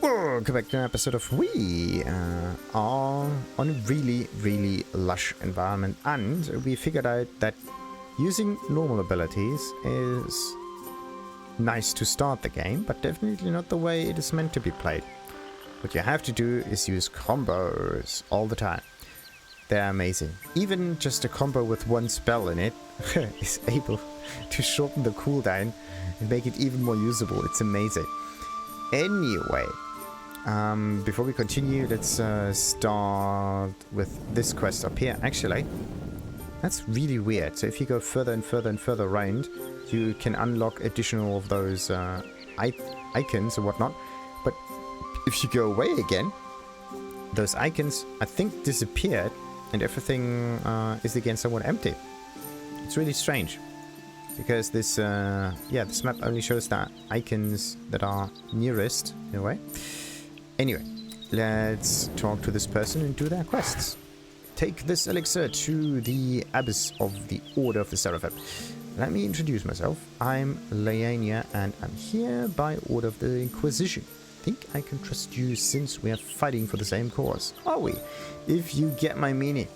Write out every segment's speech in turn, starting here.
Welcome back to an episode of We are on a really lush environment, and we figured out that using normal abilities is nice to start the game, but definitely not the way it is meant to be played. What you have to do is use combos all the time. They're amazing. Even just a combo with one spell in it is able to shorten the cooldown and make it even more usable. It's amazing. Anyway, before we continue, let's start with this quest up here. Actually, that's really weird. So if you go further and further around, you can unlock additional of those icons and whatnot. But if you go away again, those icons, I think, disappeared, and everything is again somewhat empty. It's really strange, because this this map only shows the icons that are nearest in a way. Anyway, let's talk to this person and do their quests. Take this elixir to the Abbess of the Order of the Seraphim. Let me introduce myself. I'm Lamela, and I'm here by order of the Inquisition. I think I can trust you since we are fighting for the same cause, are we? If you get my meaning.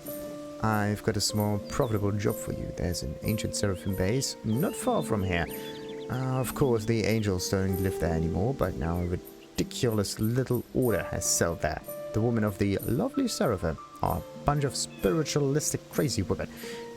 I've got a small, profitable job for you. There's an ancient Seraphim base not far from here. Of course, the angels don't live there anymore, but now a ridiculous little order has settled there. The women of the lovely Seraphim are a bunch of spiritualistic crazy women.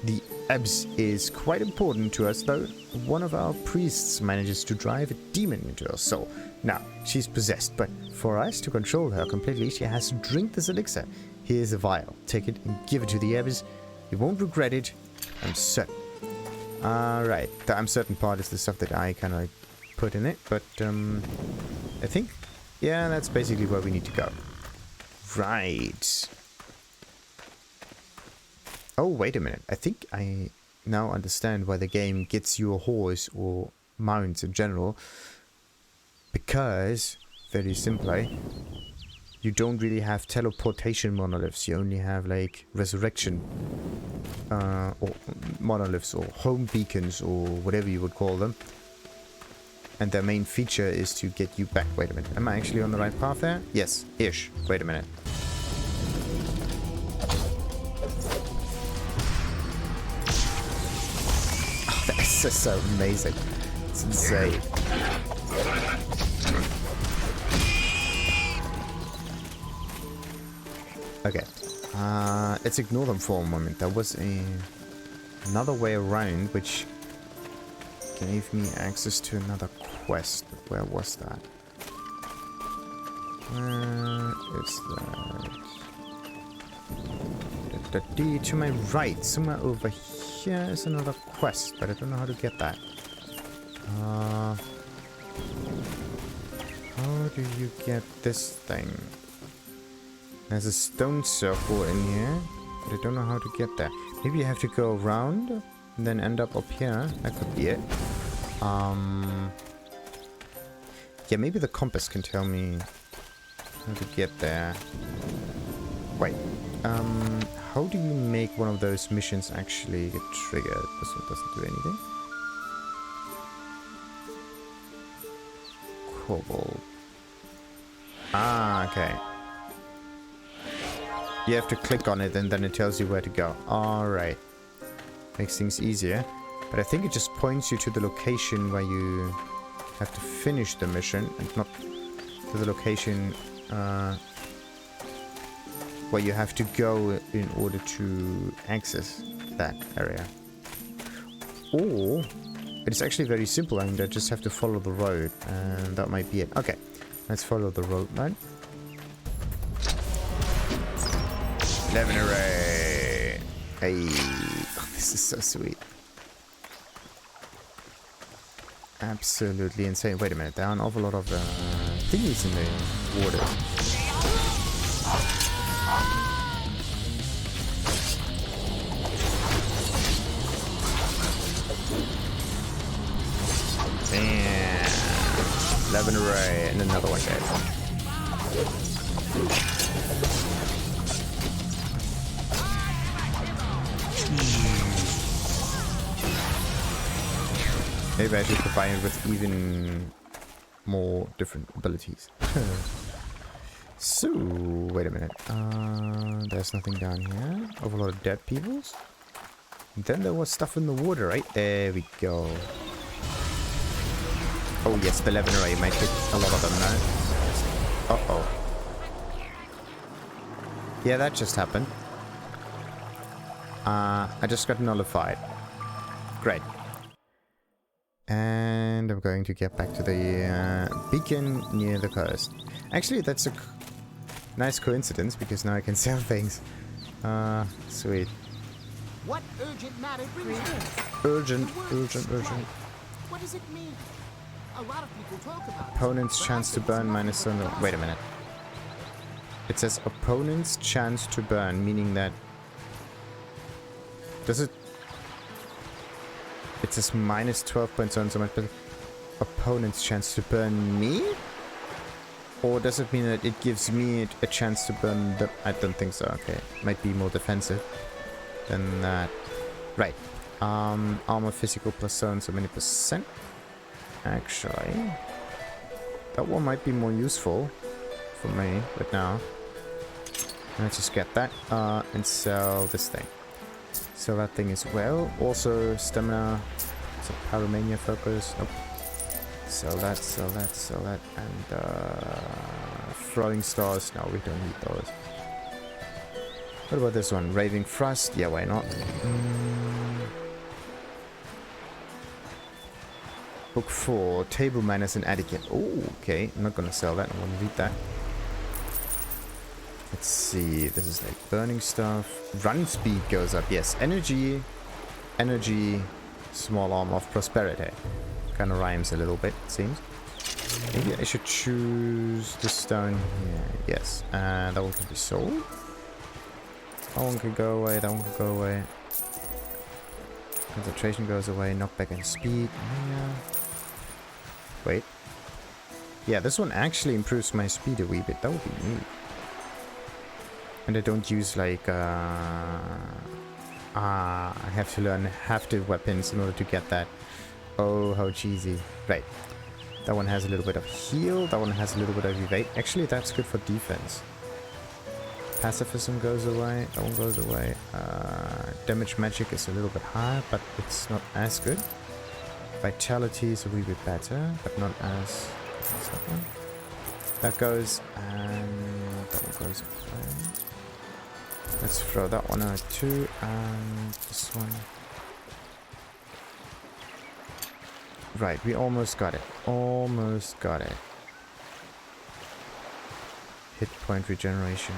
The Abbess is quite important to us, though. One of our priests manages to drive a demon into her soul. Now, she's possessed, but for us to control her completely, she has to drink this elixir. Here's a vial. Take it and give it to the Abbess. You won't regret it, I'm certain. Alright, the I'm certain part is the stuff that I kind of like put in it, but I think, yeah, that's basically where we need to go. Right. Oh, wait a minute. I think I now understand why the game gets you a horse or mounts in general. Because, very simply, you don't really have teleportation monoliths. You only have like resurrection or monoliths or home beacons or whatever you would call them. And their main feature is to get you back. Wait a minute. Am I actually on the right path there? Yes, ish. Wait a minute. Oh, that's just so amazing. It's insane. Okay, let's ignore them for a moment. There was another way around which gave me access to another quest. Where was that? Where is that? To my right, somewhere over here is another quest, but I don't know how to get that. How do you get this thing? There's a stone circle in here, but I don't know how to get there. Maybe you have to go around and then end up here. That could be it. Yeah, maybe the compass can tell me how to get there. Wait. How do you make one of those missions actually get triggered? This one doesn't do anything. Kobold. Ah, okay. You have to click on it and then it tells you where to go. Alright. Makes things easier. But I think it just points you to the location where you have to finish the mission and not to the location where you have to go in order to access that area. Or it's actually very simple and I just have to follow the road and that might be it. Okay, let's follow the road, man. TheNefari. Hey, oh, this is so sweet. Absolutely insane. Wait a minute, there are an awful lot of thingies in the water. Damn. TheNefari, and another one, guys. Maybe I should combine it with even more different abilities. So, wait a minute. There's nothing down here. Of a lot of dead peoples. Then there was stuff in the water, right? There we go. Oh yes, the 11 array might hit a lot of them now. Uh-oh. Yeah, that just happened. I just got nullified. Great. And I'm going to get back to the beacon near the coast. Actually, that's a nice coincidence, because now I can sell things. Sweet. What urgent matter brings this? Urgent. What does it mean? A lot of people talk about it. Opponent's chance to burn minus one. Wait a minute. It says opponent's chance to burn, meaning that... Does it... It says minus 12 points on so much, but opponent's chance to burn me? Or does it mean that it gives me a chance to burn them? I don't think so. Okay. Might be more defensive than that. Right. Armor physical plus so many percent. Actually, that one might be more useful for me right now. Let's just get that and sell this thing. Sell that thing as well. Also, stamina. It's a pyromania focus. Nope. Sell that, and throwing stars. No, we don't need those. What about this one? Raving Thrust? Yeah, why not? Book 4, Table Manners and Etiquette. Oh, okay. I'm not gonna sell that. I'm gonna read that. Let's see. This is like burning stuff. Run speed goes up. Yes. Energy. Small arm of prosperity. Kind of rhymes a little bit, it seems. Maybe I should choose this stone here. Yes. That one can be sold. That one can go away. That one can go away. Concentration goes away. Knockback and speed. Yeah. Wait. Yeah, this one actually improves my speed a wee bit. That would be neat. And I don't use like I have to learn half the weapons in order to get that. Oh, how cheesy. Right. That one has a little bit of heal. That one has a little bit of evade. Actually, that's good for defense. Pacifism goes away. That one goes away. Damage magic is a little bit higher, but it's not as good. Vitality is a wee bit better, but not as... What's that one? That goes, and that one goes away. Let's throw that one out too, and this one. Right, we almost got it. Almost got it. Hit point regeneration.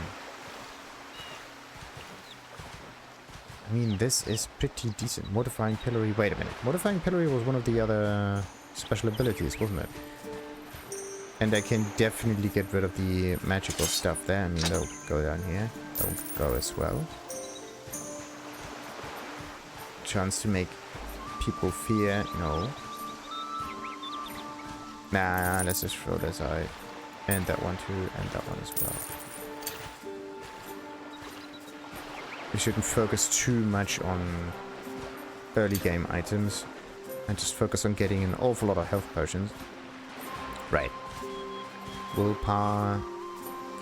I mean, this is pretty decent. Modifying Pillory. Wait a minute. Modifying Pillory was one of the other special abilities, wasn't it? And I can definitely get rid of the magical stuff there. I mean, they'll go down here. They'll go as well. Chance to make people fear. No. Nah, let's just throw this out. And that one too, and that one as well. We shouldn't focus too much on early game items. And just focus on getting an awful lot of health potions. Right. Willpower.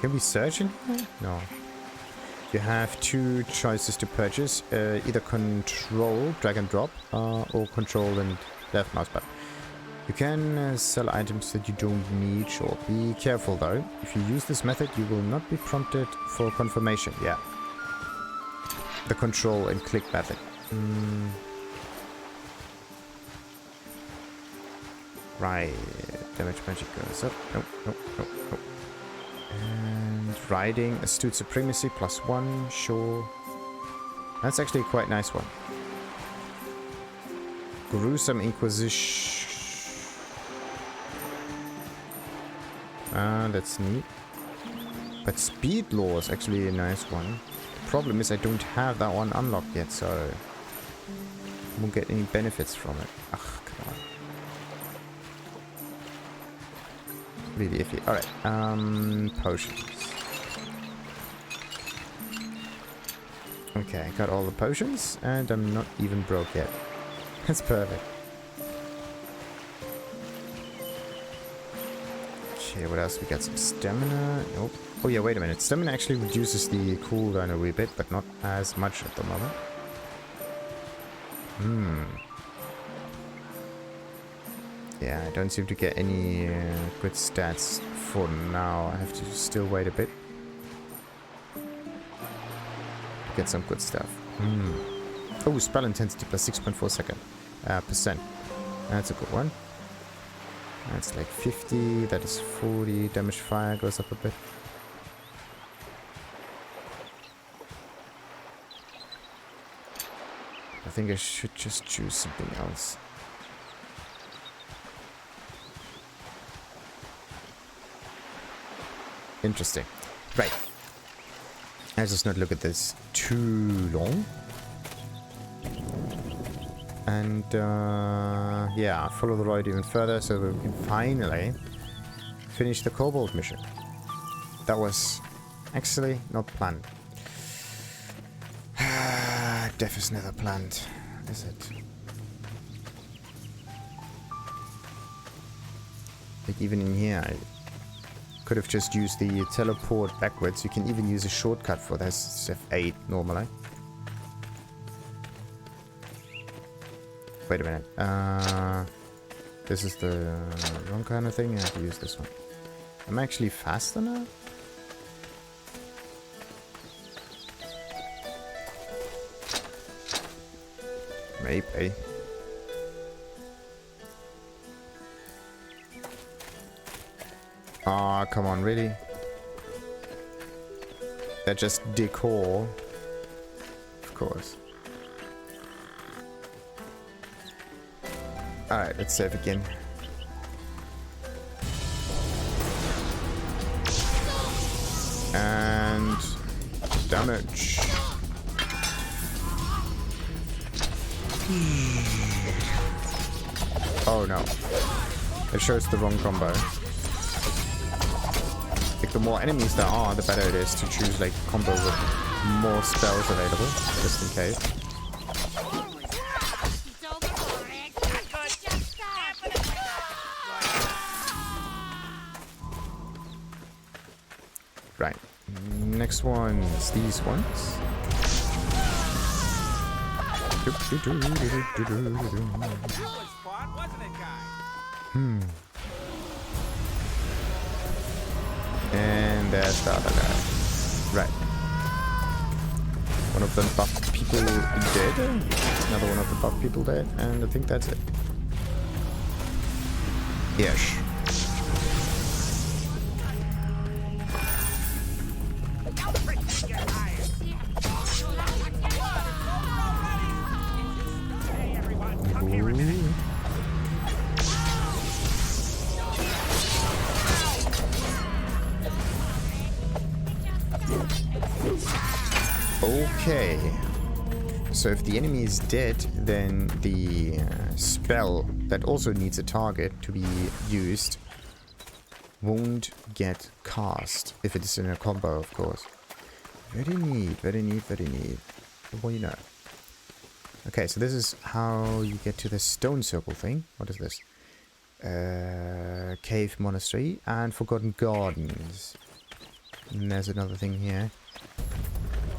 Can we search in here? No. You have two choices to purchase. Either control, drag and drop, or control and left mouse button. You can sell items that you don't need, sure. Be careful though. If you use this method, you will not be prompted for confirmation. Yeah. The control and click method. Right. Damage magic goes up. Nope. And riding astute supremacy +1. Sure. That's actually a quite nice one. Gruesome Inquisition. That's neat. But speed law is actually a nice one. The problem is I don't have that one unlocked yet, so I won't get any benefits from it. Ugh, come on. Really iffy. Alright, potions. Okay, got all the potions, and I'm not even broke yet. That's perfect. Okay, what else? We got some stamina. Nope. Oh yeah, wait a minute. Stamina actually reduces the cooldown a wee bit, but not as much at the moment. Yeah, I don't seem to get any good stats for now. I have to still wait a bit. Get some good stuff. Oh, spell intensity plus 6.4 percent. That's a good one. That's like 50. That is 40. Damage fire goes up a bit. I think I should just choose something else. Interesting. Right. Let's just not look at this too long. And yeah, follow the road even further so that we can finally finish the Kobold mission. That was actually not planned. Death is never planned, is it? Like even in here, I could have just used the teleport backwards. You can even use a shortcut for this. It's F8 normally. Wait a minute. This is the wrong kind of thing. I have to use this one. I'm actually faster now? Maybe. Aw, oh, come on, really? They're just decor. Of course. Alright, let's save again. And damage. Oh no. It shows the wrong combo. Like the more enemies there are, the better it is to choose like combo with more spells available, just in case. Right. Next one's these ones. And there's the other guy. Right. One of the buff people dead. Another one of the buff people dead. And I think that's it. Ish. Okay, so if the enemy is dead, then the spell that also needs a target to be used won't get cast, if it is in a combo, of course. Very neat, very neat, very neat. Well, you know. Okay, so this is how you get to the stone circle thing. What is this? Cave Monastery and Forgotten Gardens. And there's another thing here.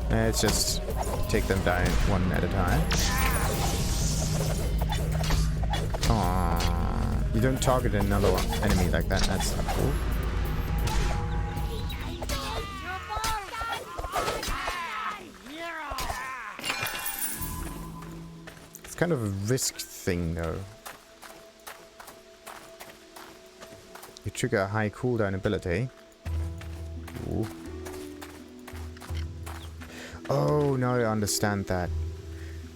Let's just take them down one at a time. Aww. You don't target another enemy like that. That's not cool. It's kind of a risk thing, though. You trigger a high cooldown ability. Ooh. Oh, now I understand that.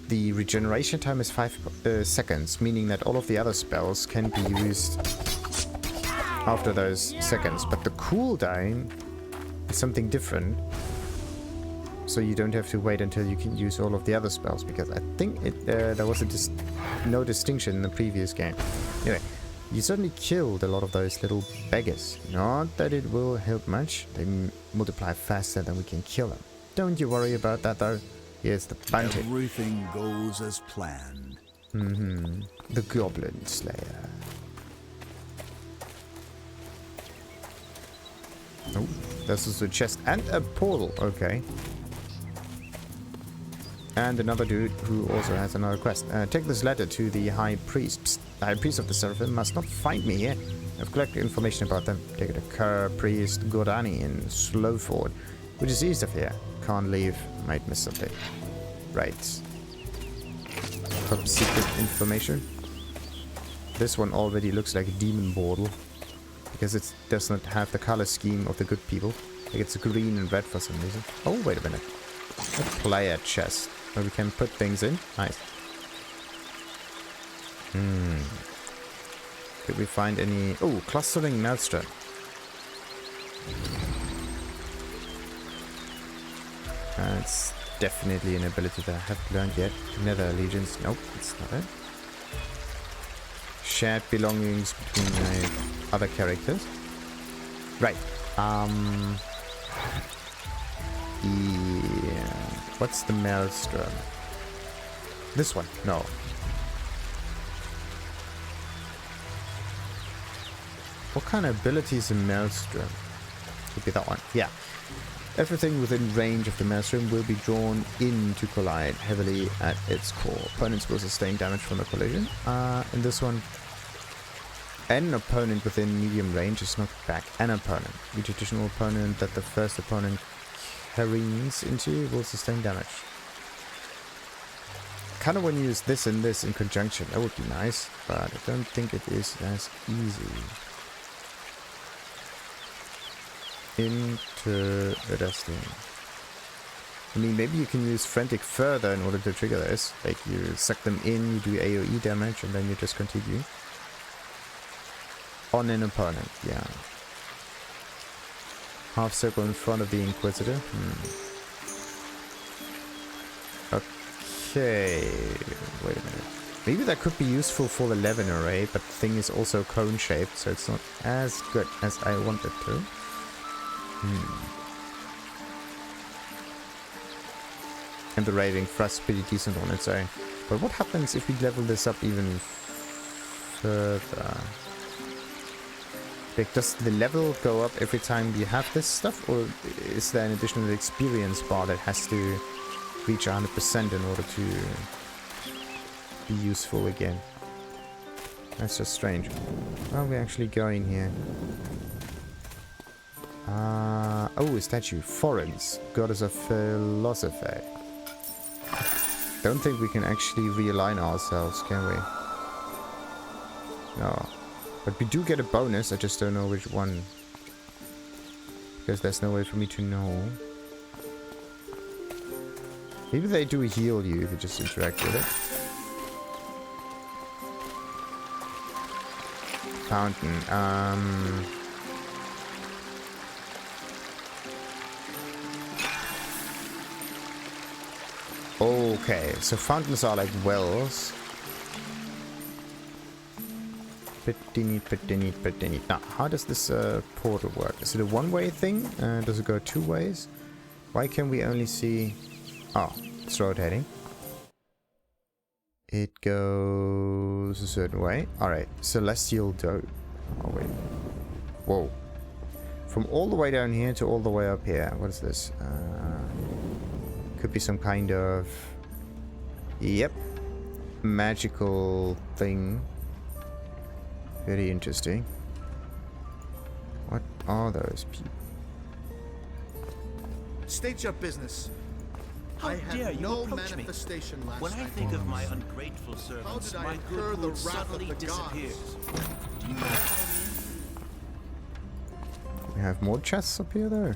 The regeneration time is 5 seconds, meaning that all of the other spells can be used after those seconds. But the cooldown is something different. So you don't have to wait until you can use all of the other spells, because I think there was no distinction in the previous game. Anyway, you certainly killed a lot of those little beggars. Not that it will help much. They multiply faster than we can kill them. Don't you worry about that, though. Here's the bounty. Everything goes as planned. The Goblin Slayer. Oh, this is a chest and a portal. Okay. And another dude who also has another quest. Take this letter to the High Priest. Psst, the High Priest of the Seraphim must not find me here. I've collected information about them. Take it to Kerr Priest Gordani in Slowford, which is east of here. Can't leave. Might miss something. Right. Top secret information. This one already looks like a demon portal, because it does not have the color scheme of the good people. Like it's green and red for some reason. Oh, wait a minute. A player chest where we can put things in. Nice. Could we find any... Oh, clustering maelstrom. That's definitely an ability that I haven't learned yet. Nether allegiance. Nope, it's not it. Shared belongings between other characters. Right. Yeah. What's the maelstrom? This one? No. What kind of ability is a maelstrom? Could be that one. Yeah. Everything within range of the maelstrom will be drawn in to collide heavily at its core. Opponents will sustain damage from the collision. In this one, an opponent within medium range is knocked back. An opponent. Each additional opponent that the first opponent carries into will sustain damage. Kind of want to use this and this in conjunction. That would be nice, but I don't think it is as easy. Interesting. I mean, maybe you can use Frantic further in order to trigger this. Like, you suck them in, you do AoE damage, and then you just continue. On an opponent, yeah. Half circle in front of the Inquisitor. Okay. Wait a minute. Maybe that could be useful for the Levin array, but the thing is also cone-shaped, so it's not as good as I want it to. And the Raving Thrust's pretty decent on its own. But what happens if we level this up even further? Like, does the level go up every time we have this stuff? Or is there an additional experience bar that has to reach 100% in order to be useful again? That's just strange. Where are we actually going here? Oh, a statue. Florence, goddess of philosophy. Don't think we can actually realign ourselves, can we? No. But we do get a bonus, I just don't know which one. Because there's no way for me to know. Maybe they do heal you if you just interact with it. Fountain. Okay, so fountains are like wells. Pretty neat. Now, how does this portal work? Is it a one-way thing? Does it go two ways? Why can we only see... Oh, it's rotating. It goes a certain way. Alright, Celestial Dome. Oh, wait. Whoa. From all the way down here to all the way up here. What is this? Could be some kind of... Yep. Magical thing. Very interesting. What are those people? State your business. How dare you no approach me? manifestation last When I night. think of my ungrateful servants, did I my incur good the mood wrath of suddenly the disappears. Do you know what I mean? We have more chests up here though.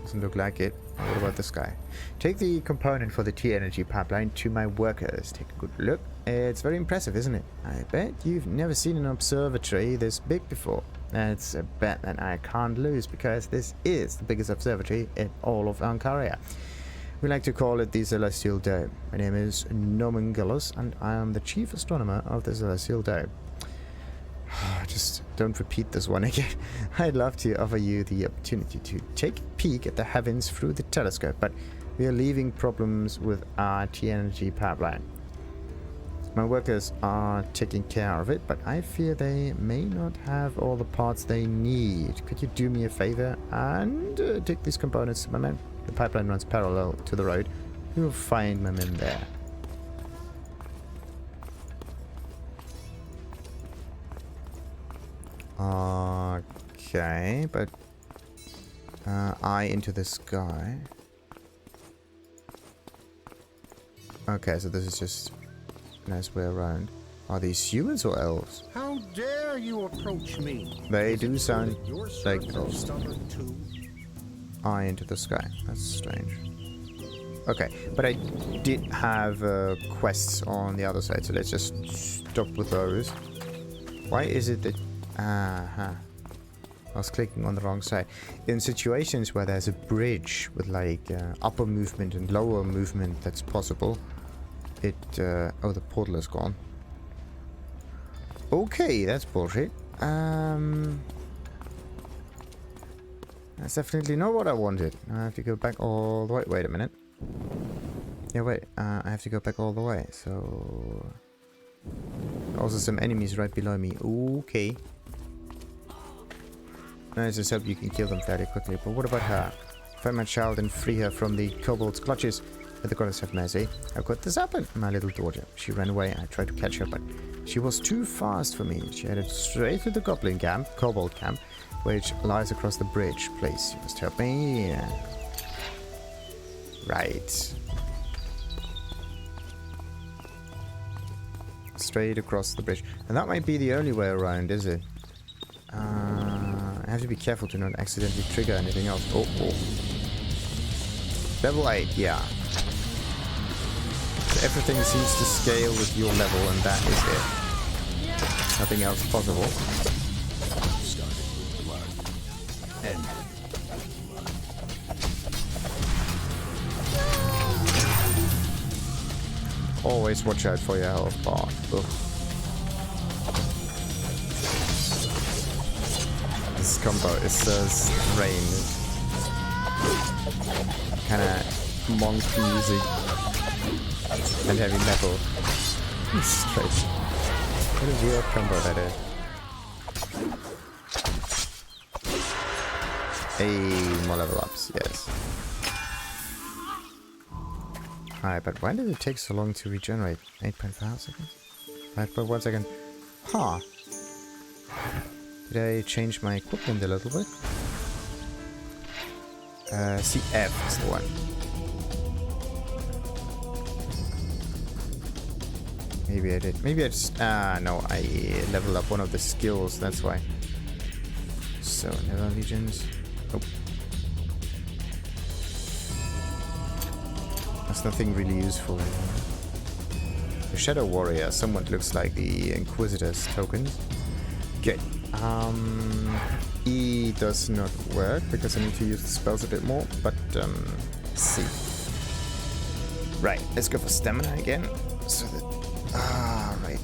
Doesn't look like it. What about this guy? Take the component for the T-energy pipeline to my workers. Take a good look. It's very impressive, isn't it? I bet you've never seen an observatory this big before. That's a bet that I can't lose, because this is the biggest observatory in all of Ankaria. We like to call it the Celestial Dome. My name is Nomengalus, and I am the chief astronomer of the Celestial Dome. Just don't repeat this one again. I'd love to offer you the opportunity to take a peek at the heavens through the telescope, but we are leaving problems with our T-energy pipeline. My workers are taking care of it, but I fear they may not have all the parts they need. Could you do me a favor and take these components to my men? The pipeline runs parallel to the road. You will find my men there. Okay, but eye into the sky. Okay, so this is just a nice way around. Are these humans or elves? How dare you approach me? They do sound Your like servants are elves. stubborn too. Eye into the sky. That's strange. Okay, but I did have quests on the other side, so let's just stop with those. Why is it that... I was clicking on the wrong side. In situations where there's a bridge with like upper movement and lower movement that's possible, it... oh, the portal is gone. Okay, that's bullshit. That's definitely not what I wanted. I have to go back all the way. Wait a minute. Yeah, wait. I have to go back all the way, so... Also some enemies right below me. Okay. I just hope you can kill them fairly quickly. But what about her? Find my child and free her from the kobold's clutches. May the goddess have mercy. How could this happen? My little daughter. She ran away. I tried to catch her, but she was too fast for me. She headed straight to the kobold camp, which lies across the bridge. Please, you must help me. Right. Straight across the bridge. And that might be the only way around, is it? I have to be careful to not accidentally trigger anything else. Oh. Level 8, yeah. So everything seems to scale with your level, and that is it. Nothing else possible. Always watch out for your health bar. Ugh. This combo is so strange. Kinda monk music and heavy metal. Straight. What a weird combo that is. Hey, more level ups, yes. Alright, but why did it take so long to regenerate? 8.5 seconds? 5.1 second. Huh. Did I change my equipment a little bit? CF is the one. Maybe I did. Maybe I just... no, I leveled up one of the skills, that's why. So, never legions. Oh. There's nothing really useful anymore. The Shadow Warrior somewhat looks like the Inquisitor's tokens. Okay. E does not work because I need to use the spells a bit more, but C. Right, let's go for stamina again. So that right.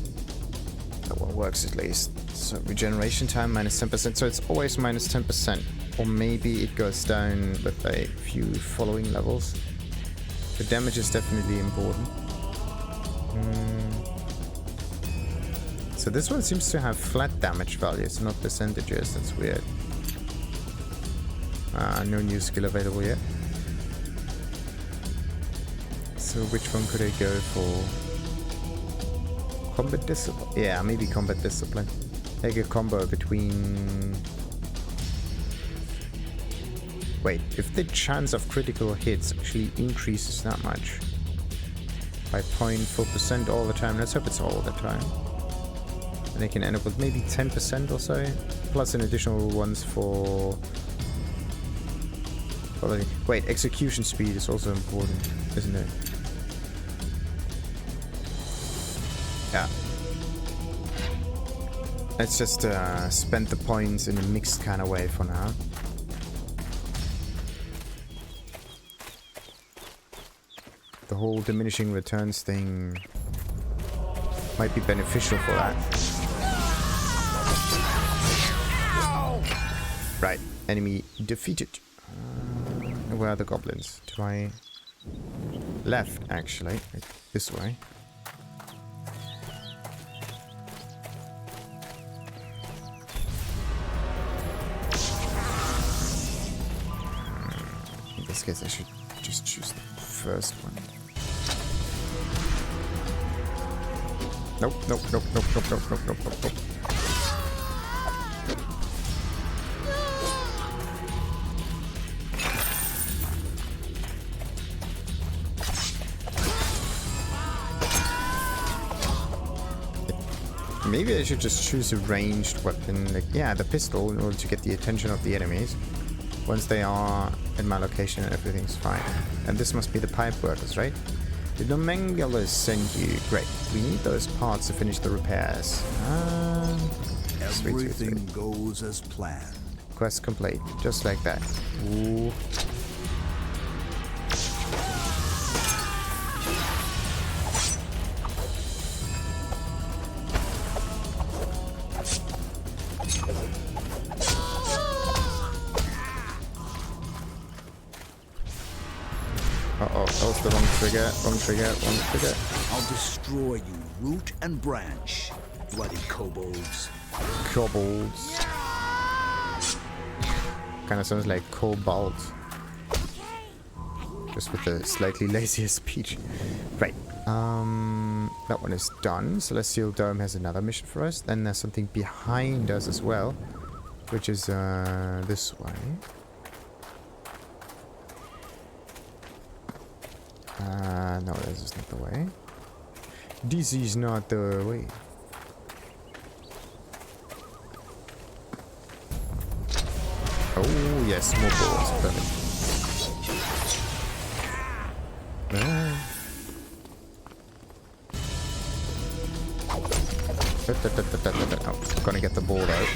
That one works at least. So regeneration time minus 10%, so it's always minus 10%. Or maybe it goes down with a few following levels. The damage is definitely important. So this one seems to have flat damage values, not percentages. That's weird. No new skill available yet. So which one could I go for? Combat discipline? Yeah, maybe combat discipline. Take a combo between... Wait, if the chance of critical hits actually increases that much by 0.4% all the time, let's hope it's all the time. And they can end up with maybe 10% or so, plus an additional ones for... Wait, execution speed is also important, isn't it? Yeah. Let's just spend the points in a mixed kind of way for now. The whole diminishing returns thing might be beneficial for that. Right, enemy defeated. Where are the goblins? To my left, actually. This way. this case, I should just choose the first one. Nope, nope, nope, nope, nope, nope, nope, nope, nope, nope. Maybe I should just choose a ranged weapon, like, yeah, the pistol, in order to get the attention of the enemies. Once they are in my location, everything's fine. And this must be the pipe workers, right? Did Nomengalus send you? Great. We need those parts to finish the repairs. Everything goes as planned. Quest complete. Just like that. Ooh. Uh-oh, that was the wrong trigger, wrong trigger, wrong trigger. I'll destroy you root and branch, bloody kobolds. Kobolds. Kinda sounds like Kobold. Just with a slightly lazier speech. Right. That one is done. Celestial Dome has another mission for us. Then there's something behind us as well, which is this way. No, this is not the way. This is not the way. Oh, yes, more balls. Perfect. Oh, gonna get the ball out.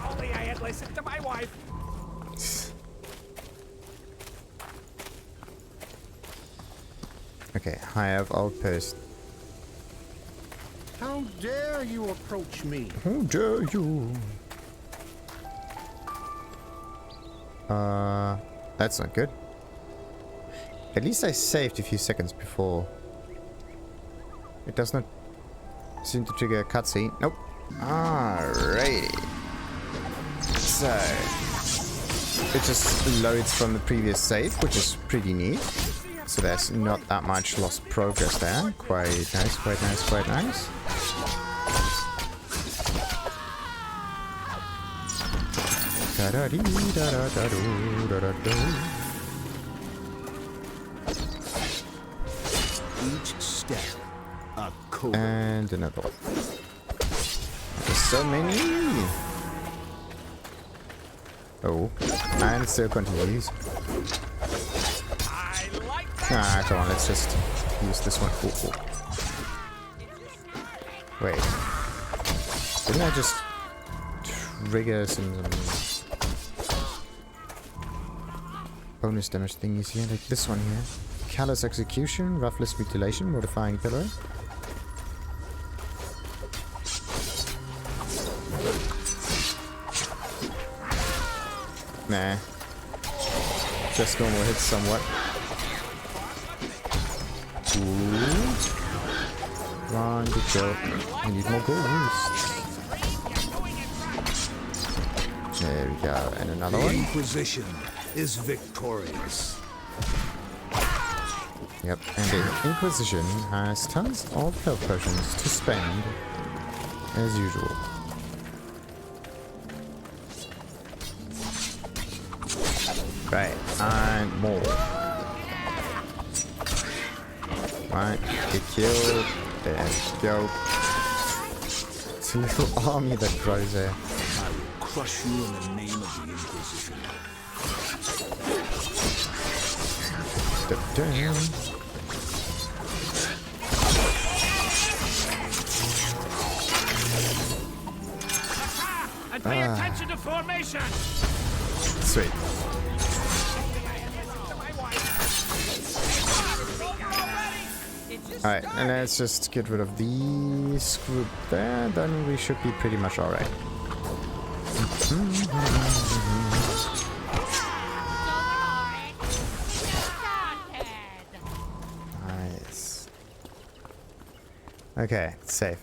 Only I had listened to my wife. Okay, Hive Outpost. How dare you approach me? How dare you? That's not good. At least I saved a few seconds before. It does not seem to trigger a cutscene. Nope. Alrighty. So it just loads from the previous save, which is pretty neat. So there's not that much lost progress there. Quite nice, quite nice, quite nice. Each step, a kobold. And another one. There's so many. Oh, and it still continues. Ah, come on, let's just use this one. Oh, oh. Wait. Didn't I just trigger some bonus damage thingies here? Like this one here. Callous Execution, Roughless Mutilation, Modifying Pillow. Nah. Just normal hits somewhat. Ooh. Run, good job. I need more ghosts. There we go. And another The one. Inquisition is victorious. Yep, and the Inquisition has tons of health potions to spend, as usual. Right, and more. Right, get killed. There we go. It's a little army that grows there. I will crush you in the name of the Inquisition. Step down. And pay attention to formation. Sweet. Alright, and let's just get rid of these group there, then we should be pretty much alright. Nice. Okay, safe.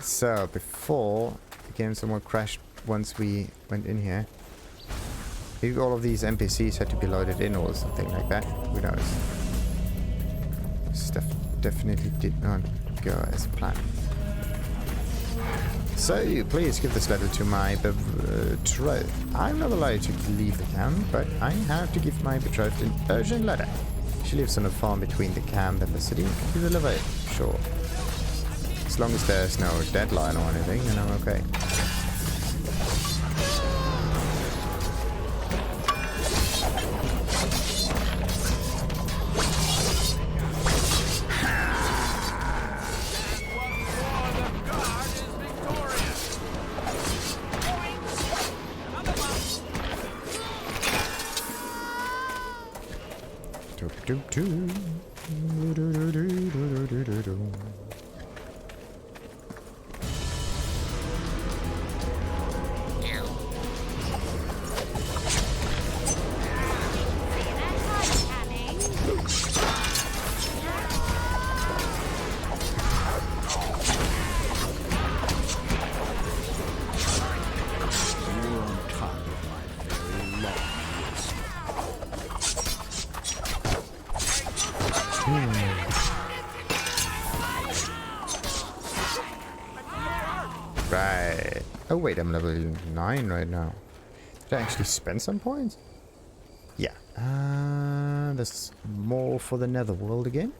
So, before the game somewhat crashed once we went in here. Maybe all of these NPCs had to be loaded in or something like that. Who knows? Stuff definitely did not go as planned. So, please give this letter to my betrothed. I'm not allowed to leave the camp, but I have to give my betrothed an urgent letter. She lives on a farm between the camp and the city. Can you deliver it? Sure. As long as there's no deadline or anything, then I'm okay. Right. Oh wait, I'm level 9 right now. Did I actually spend some points? Yeah. There's more for the netherworld again.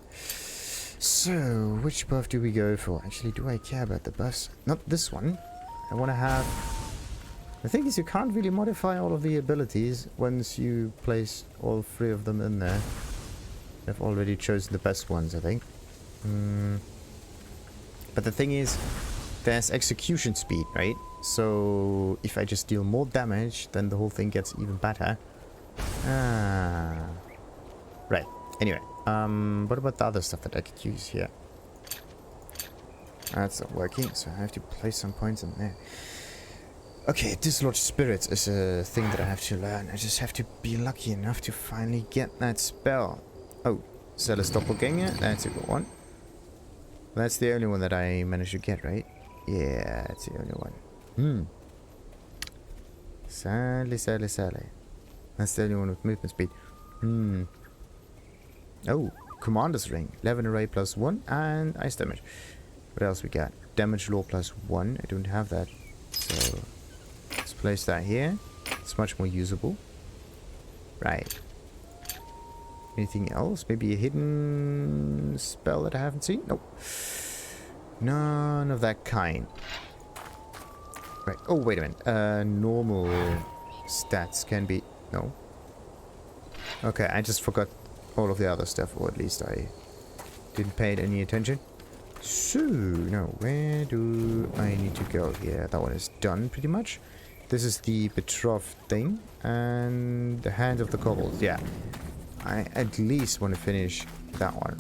So, which buff do we go for? Actually, do I care about the buffs? Not this one. I want to have... The thing is, you can't really modify all of the abilities once you place all 3 of them in there. I've already chosen the best ones, I think. But the thing is, there's execution speed, right? So if I just deal more damage, then the whole thing gets even better. Right. Anyway, what about the other stuff that I could use here? That's not working, so I have to place some points in there. Okay, Dislodge Spirits is a thing that I have to learn. I just have to be lucky enough to finally get that spell. Oh, Zealous Doppelganger, that's a good one. That's the only one that I managed to get, right? Yeah, that's the only one. Sadly. That's the only one with movement speed. Oh, Commander's Ring. 11 array plus 1 and ice damage. What else we got? Damage law plus 1. I don't have that. So, let's place that here. It's much more usable. Right. Anything else? Maybe a hidden spell that I haven't seen? Nope. None of that kind. Right. Oh, wait a minute. Normal stats can be... No. Okay, I just forgot all of the other stuff, or at least I didn't pay it any attention. So, now, where do I need to go here? That one is done, pretty much. This is the betrothed thing, and the Hand of the Kobolds. Yeah. I at least want to finish that one.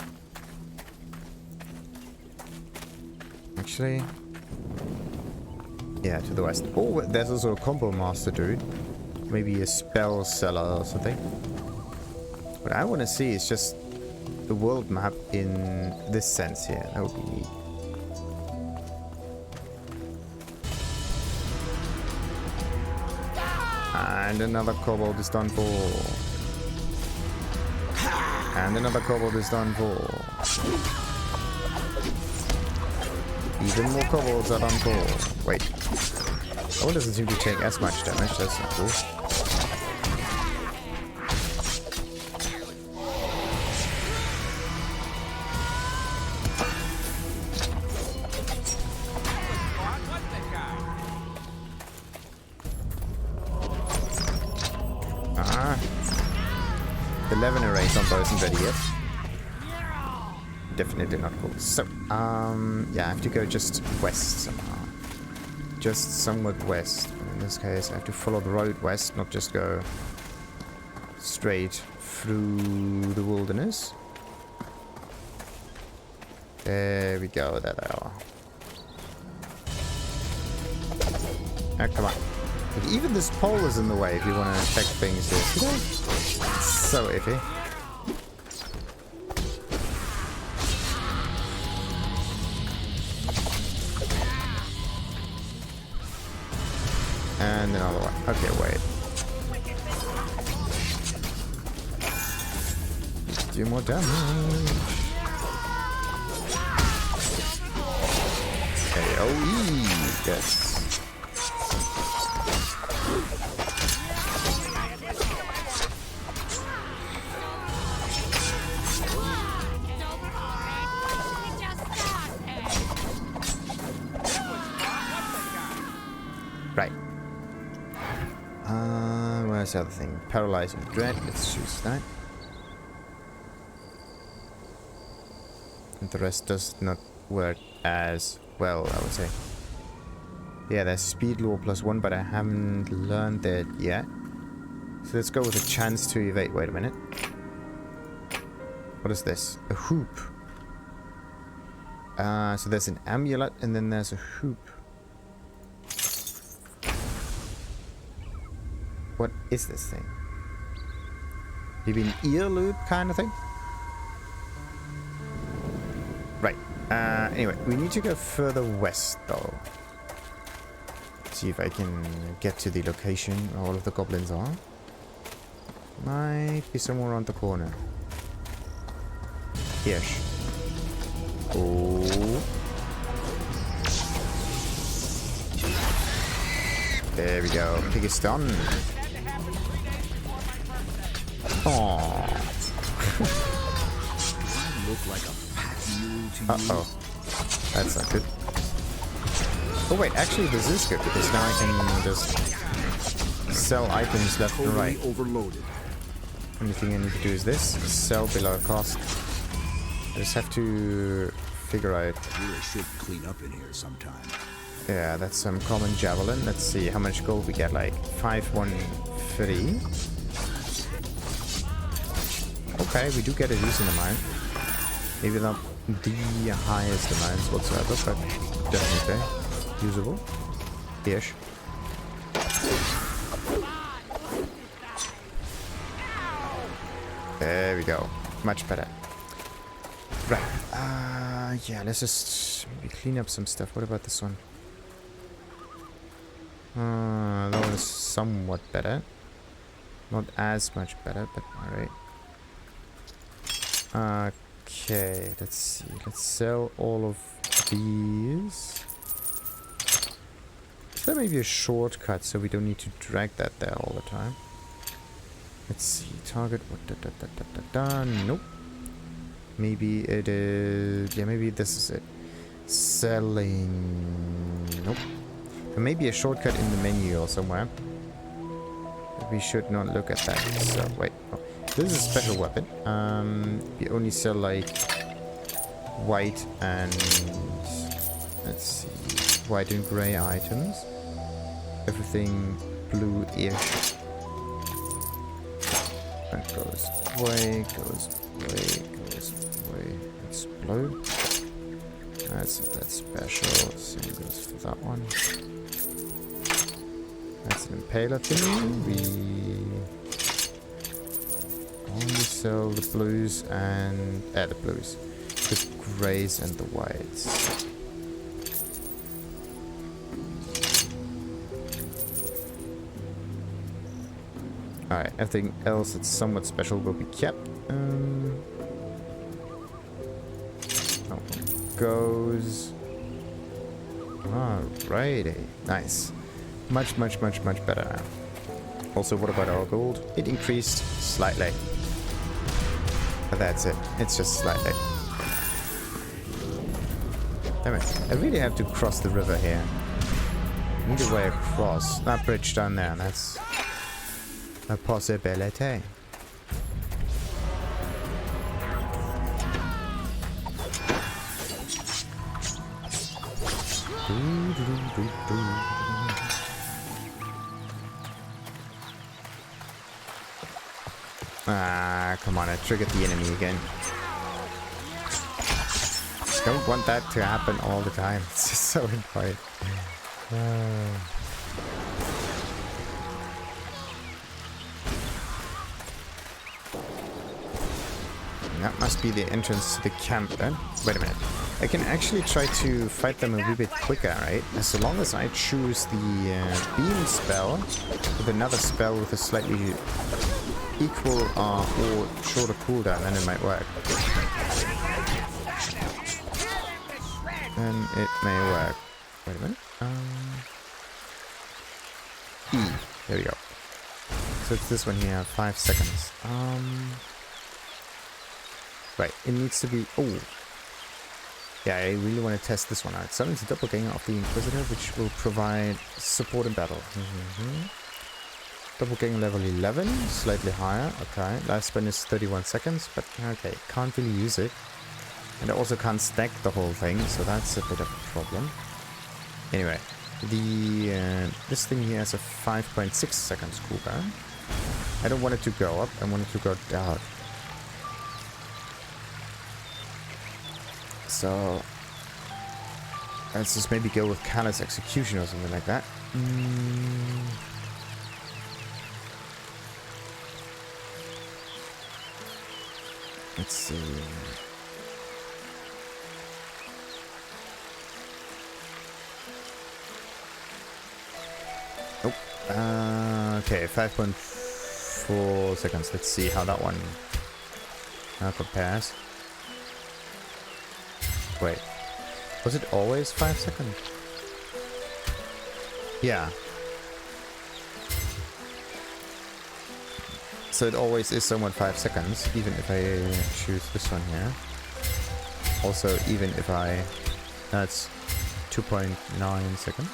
Actually, yeah, to the west. Oh, there's also a combo master dude. Maybe a spell seller or something. What I want to see is just the world map in this sense here. That would be neat. And another kobold is done for. And another kobold is done for. Even more kobolds are done for. Wait. That one doesn't seem to take as much damage. That's not cool. The 11 arrays on both isn't ready yet. Definitely not cool. So, yeah, I have to go just west somehow. Just somewhat west. In this case, I have to follow the road west, not just go straight through the wilderness. There we go, there they are. Oh, come on. Like, even this pole is in the way if you want to check things here. It's so iffy. And another one. Okay, wait. Do more damage. AoE. Yes. Right. Where's the other thing? Paralyzing Dread. Let's choose that. And the rest does not work as well, I would say. Yeah, there's speed law +1, but I haven't learned that yet. So let's go with a chance to evade. Wait a minute. What is this? A hoop. So there's an amulet and then there's a hoop. What is this thing? Maybe an ear loop kind of thing? Right. Anyway, we need to go further west though. See if I can get to the location where all of the goblins are. Might be somewhere around the corner. Ish. Oh. There we go. Pig is done. Aww. Look like a pack mule to you. Uh-oh. That's not good. Oh wait, actually this is good because now I can just sell items left and right. Overloaded. Only thing I need to do is this. Sell below cost. I just have to figure out. Really should clean up in here sometime. Yeah, that's some common javelin. Let's see how much gold we get. Like 513. Okay, we do get a decent amount. Maybe not the highest amounts whatsoever, but definitely usable. Ish. There we go. Much better. Right. Yeah, let's just maybe clean up some stuff. What about this one? That one is somewhat better. Not as much better, but alright. Okay, let's see. Let's sell all of these. Is there maybe a shortcut so we don't need to drag that there all the time? Let's see. Target. What? Nope. Maybe it is. Yeah, maybe this is it. Selling. Nope. There may be a shortcut in the menu or somewhere. But we should not look at that. So, wait. Oh. This is a special weapon. We only sell like white and let's see, white and gray items. Everything blue-ish. That goes away, goes away, goes away. That's blue. That's not that special. Same goes for that one. That's an impaler thing. We only sell the blues and the blues, the grays and the whites. Alright, everything else that's somewhat special will be kept. That one goes. Alrighty, nice. Much better. Also, what about our gold? It increased slightly. But that's it. It's just slightly. Damn it. I really have to cross the river here. I need a way across. That bridge down there. That's a possibility. Ah, come on, I triggered the enemy again. Don't want that to happen all the time. It's just so annoying. That must be the entrance to the camp then. Wait a minute. I can actually try to fight them a wee bit quicker, right? As long as I choose the beam spell with another spell with a slightly equal or shorter cooldown, then it might work. Then it may work. Wait a minute. E. There we go. So it's this one here, 5 seconds. Right, it needs to be... Oh! Yeah, I really want to test this one out. Summons a doppelganger of the Inquisitor, which will provide support in battle. Doppelganger level 11, slightly higher. Okay, lifespan is 31 seconds, but okay, can't really use it. And I also can't stack the whole thing, so that's a bit of a problem. Anyway, this thing here has a 5.6 seconds cooldown. I don't want it to go up, I want it to go down. So let's just maybe go with Callous Execution or something like that. Let's see. Nope. Okay, 5.4 seconds. Let's see how that one compares. Wait, was it always 5 seconds? Yeah. So it always is somewhat 5 seconds, even if I choose this one here. Also, even if I... That's 2.9 seconds.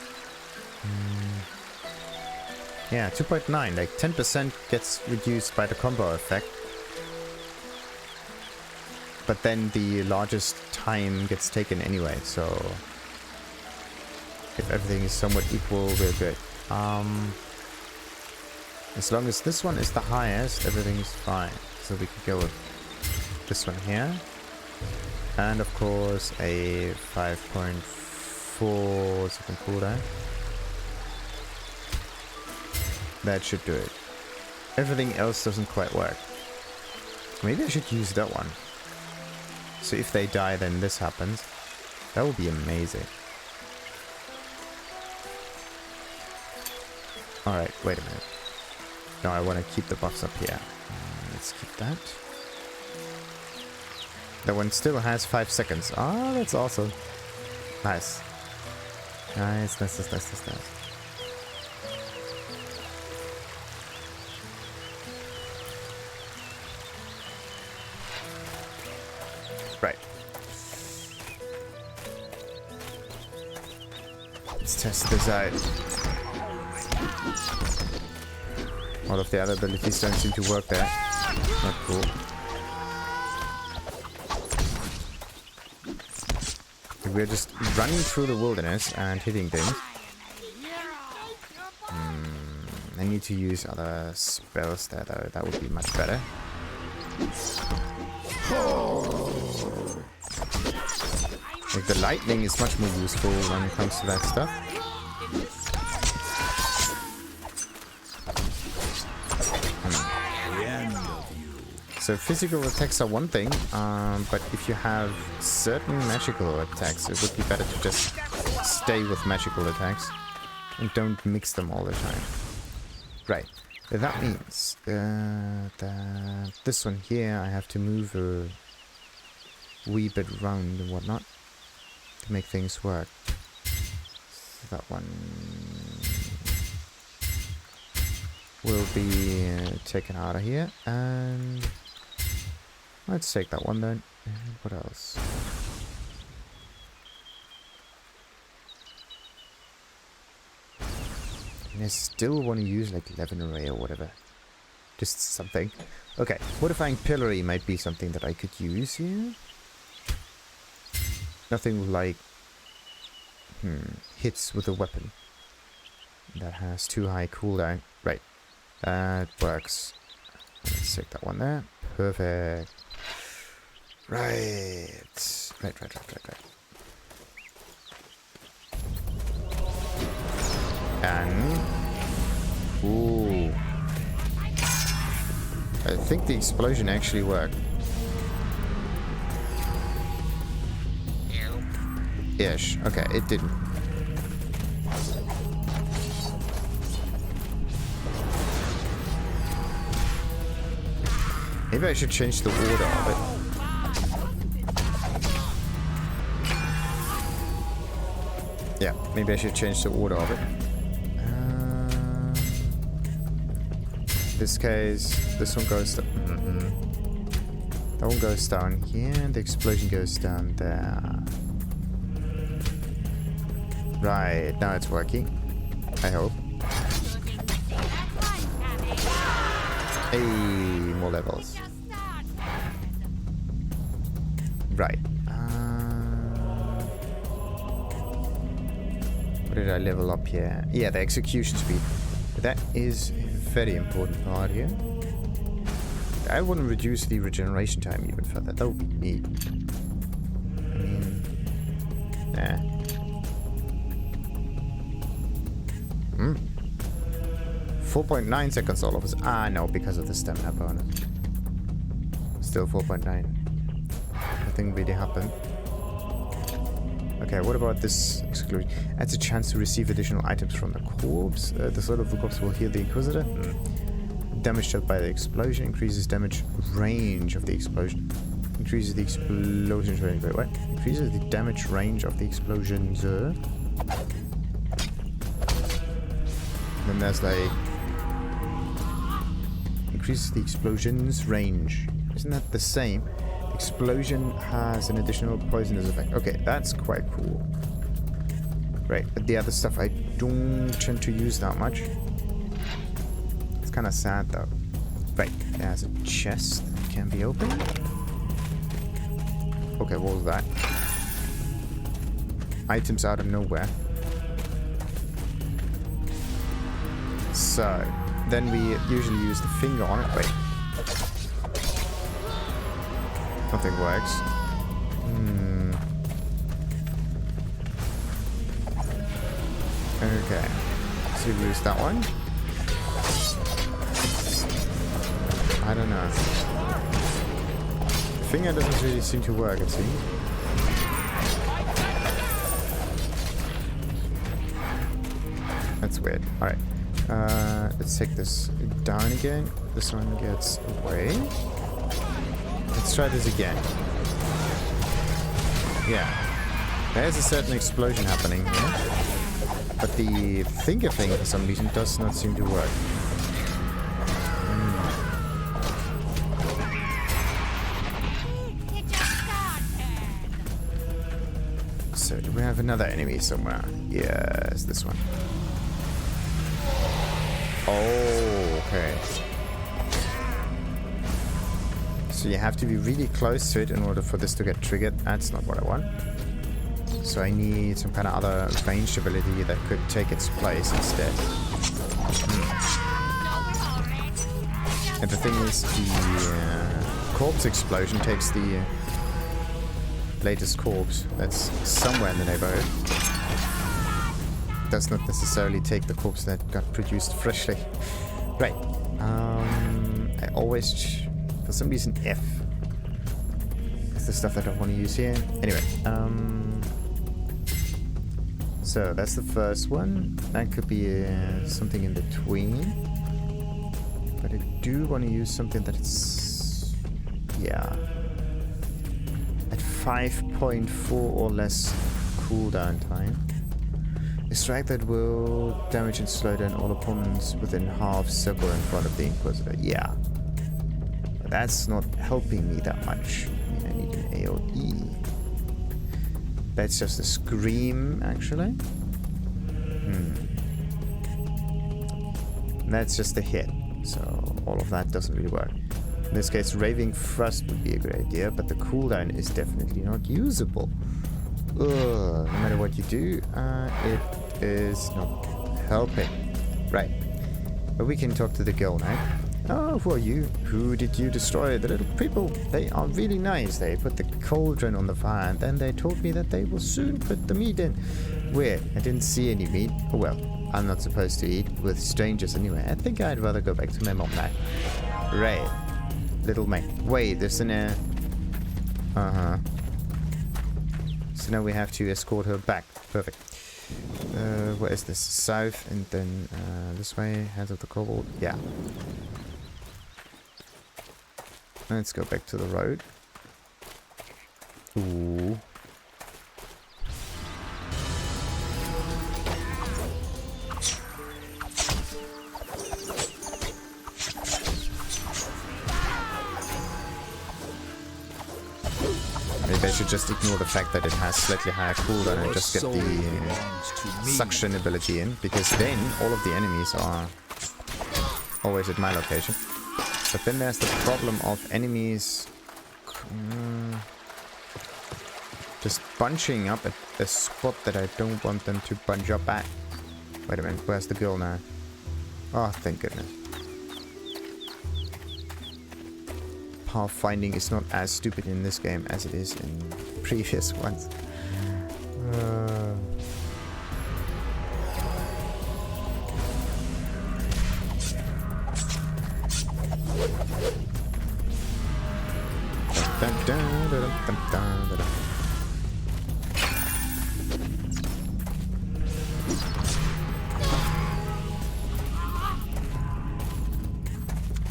Yeah, 2.9, like 10% gets reduced by the combo effect. But then the largest time gets taken anyway, so if everything is somewhat equal, we're good. As long as this one is the highest, everything is fine. So we can go with this one here. And of course a 5.4 second cooldown. That should do it. Everything else doesn't quite work. Maybe I should use that one. So if they die, then this happens. That would be amazing. Alright, wait a minute. No, I want to keep the buffs up here. Let's keep that. That one still has 5 seconds. Ah, that's awesome. Nice. Nice. Right. Let's test this out. All of the other abilities don't seem to work there. Not cool. We're just running through the wilderness and hitting things. I need to use other spells there though. That would be much better. Like the lightning is much more useful when it comes to that stuff. So physical attacks are one thing, but if you have certain magical attacks, it would be better to just stay with magical attacks and don't mix them all the time. Right. That means that this one here I have to move a wee bit round and whatnot to make things work. So that one will be taken out of here, and let's take that one then. And what else? And I still want to use like 11 array or whatever. Just something. Okay, modifying pillory might be something that I could use here. Nothing like hits with a weapon that has too high cooldown. Right, that works. Let's take that one there. Perfect. Right. And ooh, I think the explosion actually worked. Ish. Okay, it didn't. Maybe I should change the order of it. Yeah, maybe I should change the order of it. This case, this one goes down. That one goes down here, and the explosion goes down there. Right, now it's working. I hope. Hey, more levels. Right. What did I level up here? Yeah, the execution speed. That is a very important part here. I want to reduce the regeneration time even further. That would be neat. I mean... Nah. 4.9 seconds all of us. Ah, no, because of the stamina bonus. Still 4.9. Nothing really happened. Okay, what about this exclusion? Adds a chance to receive additional items from the corpse. The sword of the corpse will heal the Inquisitor. Damage dealt by the explosion increases damage range of the explosion. Increases the explosion's range. Wait, what? Increases the damage range of the explosions. Then there's like... Increases the explosion's range. Isn't that the same? Explosion has an additional poisonous effect. Okay, that's quite cool. Right, but the other stuff I don't tend to use that much. It's kind of sad though. Right, there's a chest that can be opened. Okay, what was that? Items out of nowhere. So, then we usually use the finger on it. Wait. Nothing works. Okay. So we use that one. I don't know. The finger doesn't really seem to work, it seems. That's weird. Alright. Let's take this down again. This one gets away. Let's try this again. Yeah. There's a certain explosion happening here. But the finger thing, for some reason, does not seem to work. So, do we have another enemy somewhere? Yes, this one. Oh, okay. So you have to be really close to it in order for this to get triggered. That's not what I want. So I need some kind of other ranged ability that could take its place instead. And the thing is, the corpse explosion takes the latest corpse that's somewhere in the neighborhood. Does not necessarily take the corpse that got produced freshly. Right. I always... For some reason, F is the stuff that I want to use here. Anyway, so that's the first one. That could be something in between. But I do want to use something that's, yeah, at 5.4 or less cooldown time. A strike that will damage and slow down all opponents within half circle in front of the Inquisitor. Yeah. That's not helping me that much. I mean, I need an AoE. That's just a scream, actually. That's just a hit. So all of that doesn't really work. In this case, Raving Thrust would be a good idea, but the cooldown is definitely not usable. No matter what you do, it is not helping. Right. But we can talk to the girl now. Oh, who are you? Who did you destroy? The little people. They are really nice. They put the cauldron on the fire and then they told me that they will soon put the meat in. Weird. I didn't see any meat. Oh well, I'm not supposed to eat with strangers anyway. I think I'd rather go back to my mom now. Right. Little mate. Wait, there's an... It's so now we have to escort her back. Perfect. Where is this? South, and then this way, Hands of the Kobold. Yeah. Let's go back to the road. Ooh. Maybe I should just ignore the fact that it has slightly higher cooldown and just get the suction ability in, because then all of the enemies are always at my location. But then there's the problem of enemies just bunching up at a spot that I don't want them to bunch up at. Wait a minute, where's the girl now? Oh, thank goodness. Pathfinding is not as stupid in this game as it is in previous ones.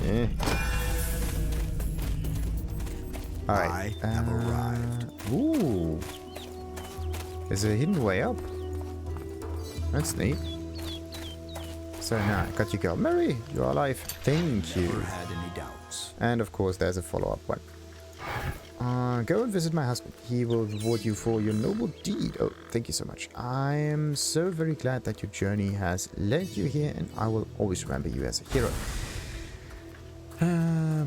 Yeah. Alright. I have arrived. Ooh. There's a hidden way up. That's neat. So now, I got you, girl. Mary, you're alive. Thank you. Never had any doubts. And of course, there's a follow-up one. Go and visit my husband. He will reward you for your noble deed. Oh, thank you so much. I am so very glad that your journey has led you here, and I will always remember you as a hero.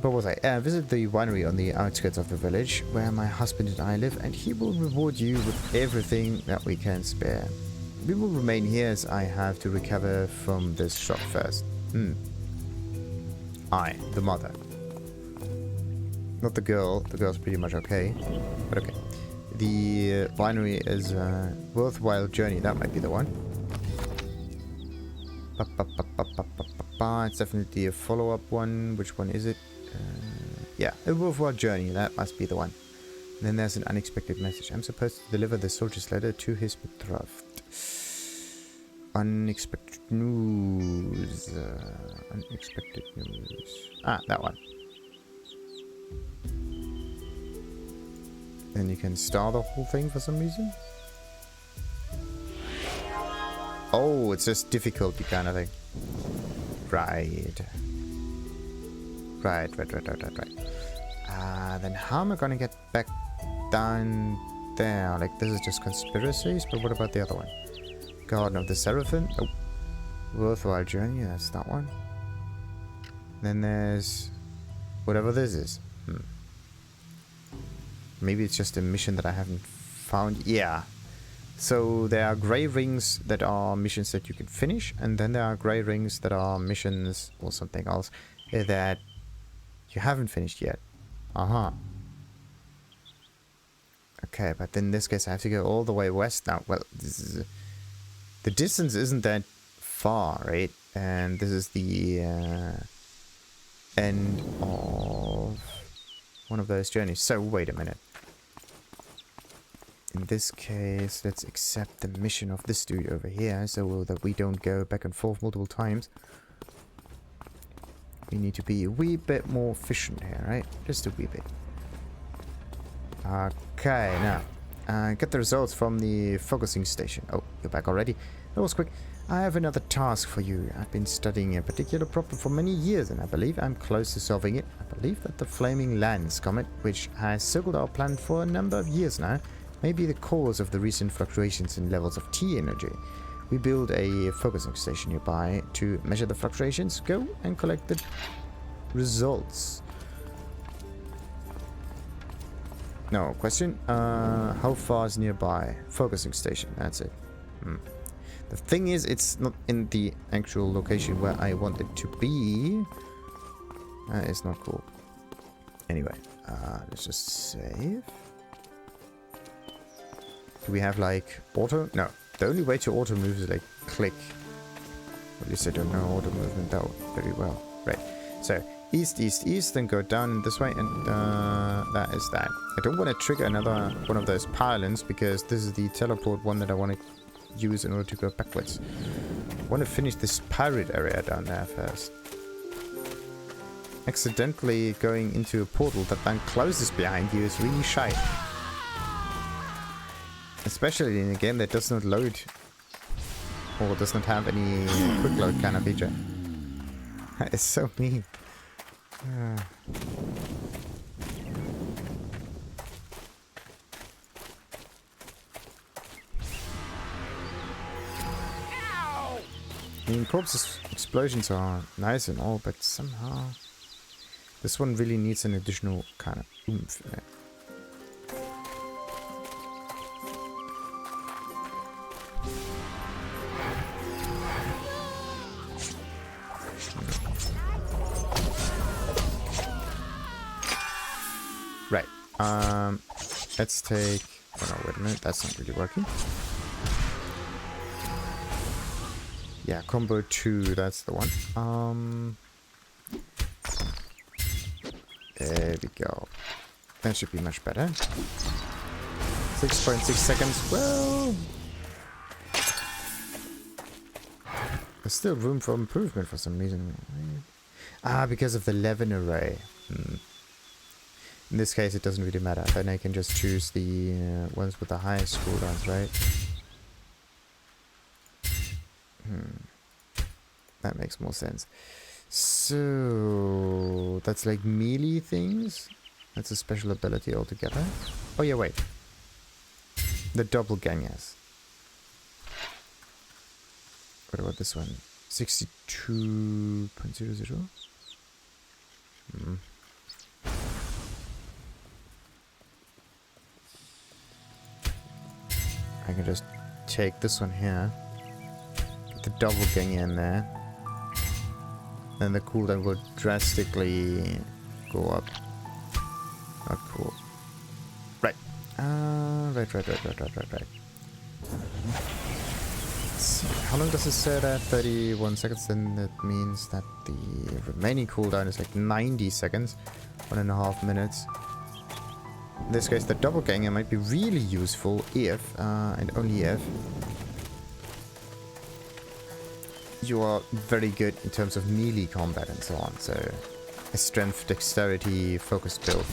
What was I? Visit the winery on the outskirts of the village, where my husband and I live, and he will reward you with everything that we can spare. We will remain here as I have to recover from this shock first. I, the mother. Not the girl. The girl's pretty much okay. But okay. The winery is a worthwhile journey. That might be the one. It's definitely a follow-up one. Which one is it? Yeah, a worthwhile journey. That must be the one. And then there's an unexpected message. I'm supposed to deliver the soldier's letter to his betrothed. Unexpected news. Unexpected news. Ah, that one. Then you can star the whole thing for some reason. Oh, it's just difficulty kind of thing. Right. Then how am I gonna get back down there? Like, this is just conspiracies, but what about the other one? Garden of the Seraphim. Oh. Worthwhile journey, that's that one. Then there's whatever this is. Maybe it's just a mission that I haven't found. Yeah. So there are grey rings that are missions that you can finish, and then there are grey rings that are missions or something else that you haven't finished yet. Okay, but in this case I have to go all the way west now. Well, this is the distance isn't that far, right? And this is the end of one of those journeys. So wait a minute. In this case, let's accept the mission of this dude over here, so that we don't go back and forth multiple times. We need to be a wee bit more efficient here, right? Just a wee bit. Okay, now, get the results from the focusing station. Oh, you're back already. That was quick. I have another task for you. I've been studying a particular problem for many years, and I believe I'm close to solving it. I believe that the Flaming Lands comet, which has circled our planet for a number of years now, may be the cause of the recent fluctuations in levels of T energy. We build a focusing station nearby to measure the fluctuations. Go and collect the results. No, question. How far is nearby? Focusing station, that's it. The thing is, it's not in the actual location where I want it to be. It's not cool. Anyway, let's just save. Do we have like auto? No. The only way to auto move is like click. At least I don't know auto movement that very well. Right. So east, east, east, then go down this way, and that is that. I don't want to trigger another one of those pylons, because this is the teleport one that I want to use in order to go backwards. I want to finish this pirate area down there first. Accidentally going into a portal that then closes behind you is really shy. Especially in a game that does not load, or does not have any quick load kind of feature. That is so mean. I mean, corpses explosions are nice and all, but somehow this one really needs an additional kind of oomph in it. Right. Let's take... Oh no, wait a minute. That's not really working. Yeah, combo 2, that's the one. There we go. That should be much better. 6.6 seconds. Well, there's still room for improvement for some reason. Ah, because of the Levin array. In this case, it doesn't really matter. Then I can just choose the ones with the highest cooldowns, right? That makes more sense. So that's like melee things. That's a special ability altogether. Oh yeah, wait. The doppelgangers. What about this one? 62.00. I can just take this one here. Get the doppelganger in there. Then the cooldown will drastically go up. Not cool. Right. Right. Let's see. How long does it say that? 31 seconds. Then that means that the remaining cooldown is like 90 seconds. 1.5 minutes. In this case, the doppelganger might be really useful if, and only if, you are very good in terms of melee combat and so on. So, a strength, dexterity, focused build.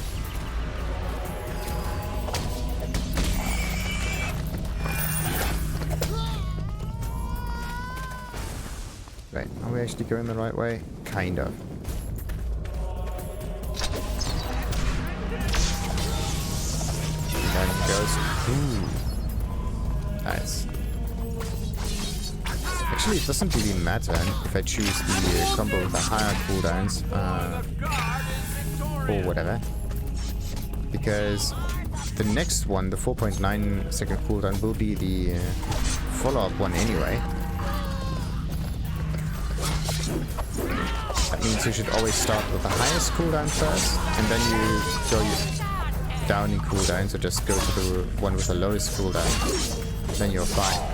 Right, are we actually going the right way? Kind of. And then it goes. Ooh. Nice. Actually, it doesn't really matter if I choose the combo with the higher cooldowns, or whatever. Because the next one, the 4.9 second cooldown, will be the follow-up one anyway. That means you should always start with the highest cooldown first, and then you go down in cooldown, so just go to the one with the lowest cooldown. Then you're fine.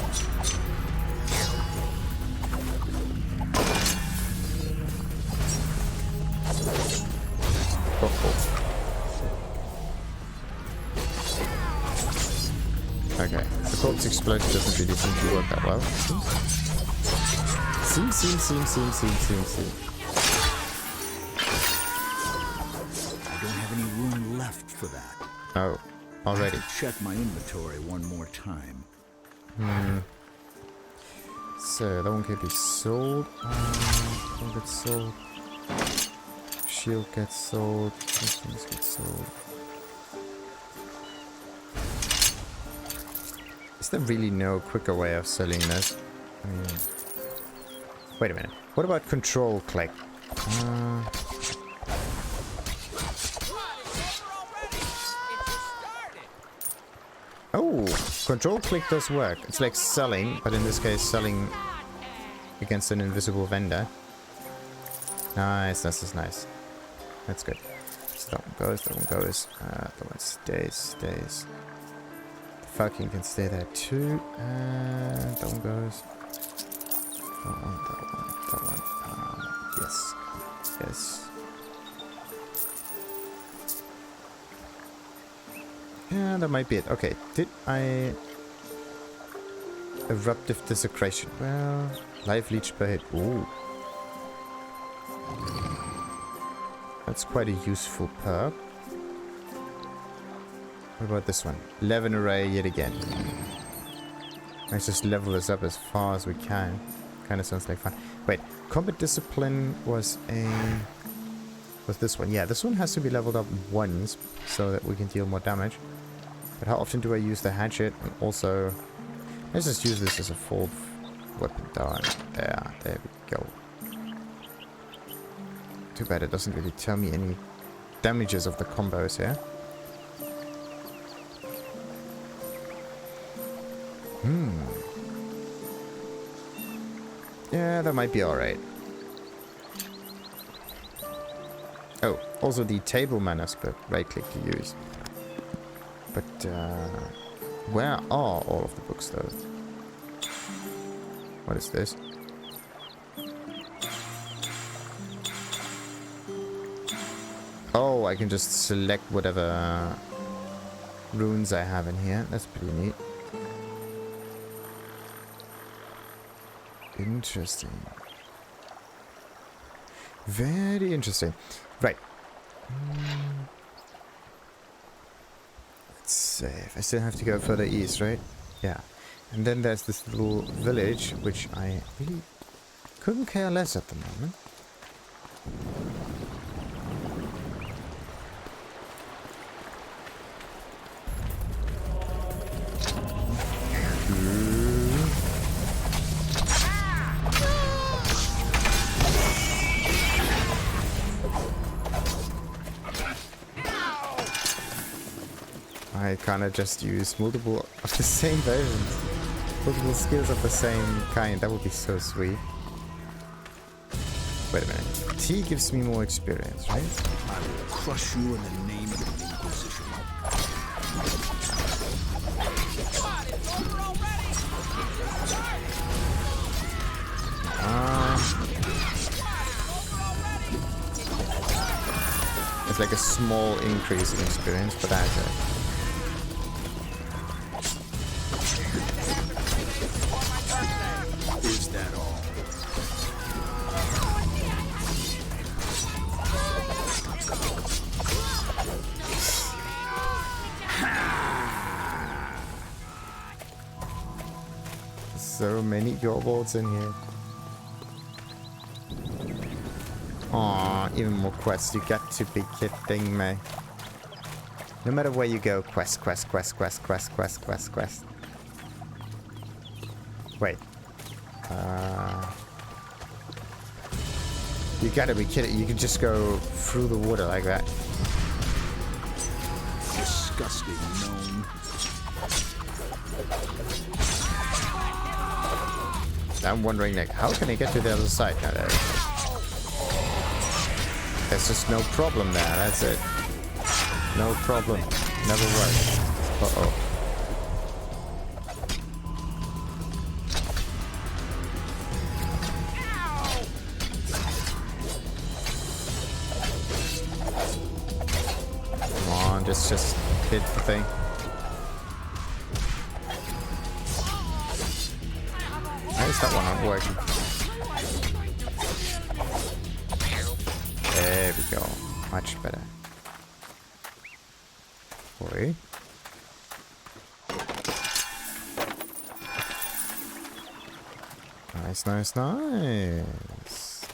Okay, the corpse explosion doesn't really seem to work that well. Seems. I don't have any room left for that. Oh, already. Check my inventory one more time. So that one can be sold. One gets sold. Shield gets sold. These things get sold. Is there really no quicker way of selling this? I mean, wait a minute. What about control click? Oh, control click does work. It's like selling, but in this case, selling against an invisible vendor. Nice, that's nice. That's good. So that one goes, that one goes. That one stays. The Falcon can stay there too. And that one goes. That one. Yes. that might be it. Okay, did I... Eruptive Desecration. Well, life leech per hit. Ooh. That's quite a useful perk. What about this one? 11 array yet again. Let's just level this up as far as we can. Kind of sounds like fun. Wait, Combat Discipline was a... Was this one? Yeah, this one has to be leveled up once so that we can deal more damage. But how often do I use the hatchet? And also, let's just use this as a full weapon down. Yeah, there we go. Too bad it doesn't really tell me any damages of the combos here. Yeah, that might be alright. Oh, also the table manuscript, right click to use. But, where are all of the books though? What is this? Oh, I can just select whatever runes I have in here. That's pretty neat. Interesting. Very interesting. Right. Let's save. I still have to go further east, right? Yeah. And then there's this little village, which I really couldn't care less at the moment. I kind of just use multiple of the same versions. Multiple skills of the same kind. That would be so sweet. Wait a minute. T gives me more experience, right? I will crush you in the name of the Inquisition. It's like a small increase in experience, but that's it. Is that all? So many kobolds in here. Aw, even more quests. You got to be kidding me. No matter where you go, quest. Wait. You gotta be kidding. You can just go through the water like that. Disgusting gnome. I'm wondering, like, how can I get to the other side now? There's just no problem there. That's it. No problem. Never works. Uh-oh. Come on, just hit the thing. Why is that one not working? There we go. Much better. Boy. Nice.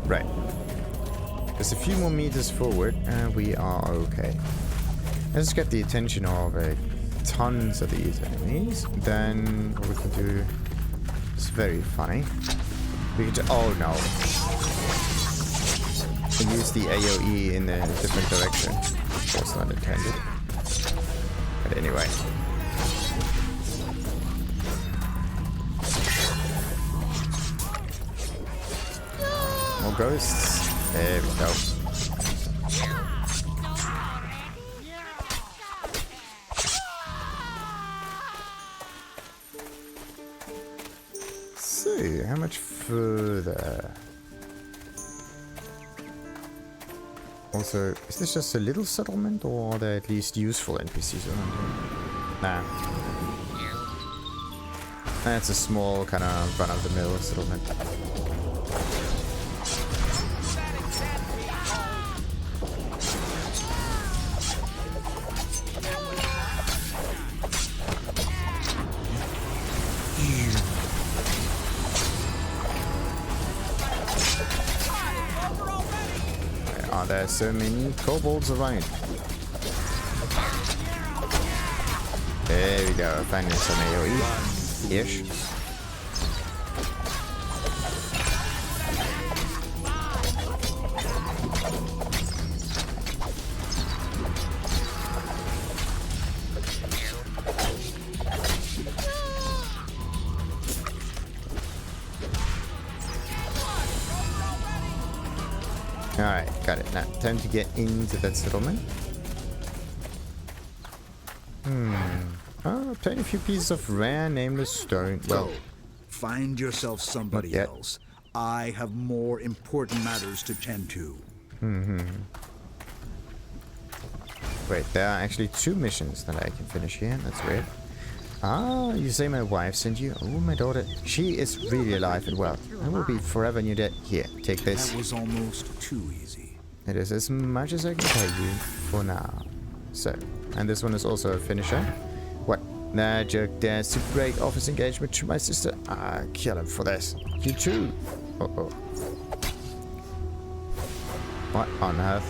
Right. Just a few more meters forward and we are okay. Let's get the attention of tons of these enemies. Then what we can do is very funny. We can oh no. We use the AoE in a different direction. Of course not intended. But anyway. More ghosts. There we go. So, how much further? Also, is this just a little settlement, or are there at least useful NPCs around here? Nah. That's a small kind of run-of-the-mill settlement. Are there so many kobolds around? There we go, finally some AoE-ish. Alright, got it. Now, time to get into that settlement. Oh, obtain a few pieces of rare nameless stone. Well, find yourself somebody else. I have more important matters to tend to. Wait, there are actually 2 missions that I can finish here. That's weird. Ah, you say my wife sent you? Oh, my daughter. She is really alive and well. I will be forever in your debt. Here, take this. That was almost too easy. It is as much as I can pay you for now. So, and this one is also a finisher. What? That jerk dares to break off his engagement to my sister. Ah, kill him for this. You too. Uh-oh. What on earth?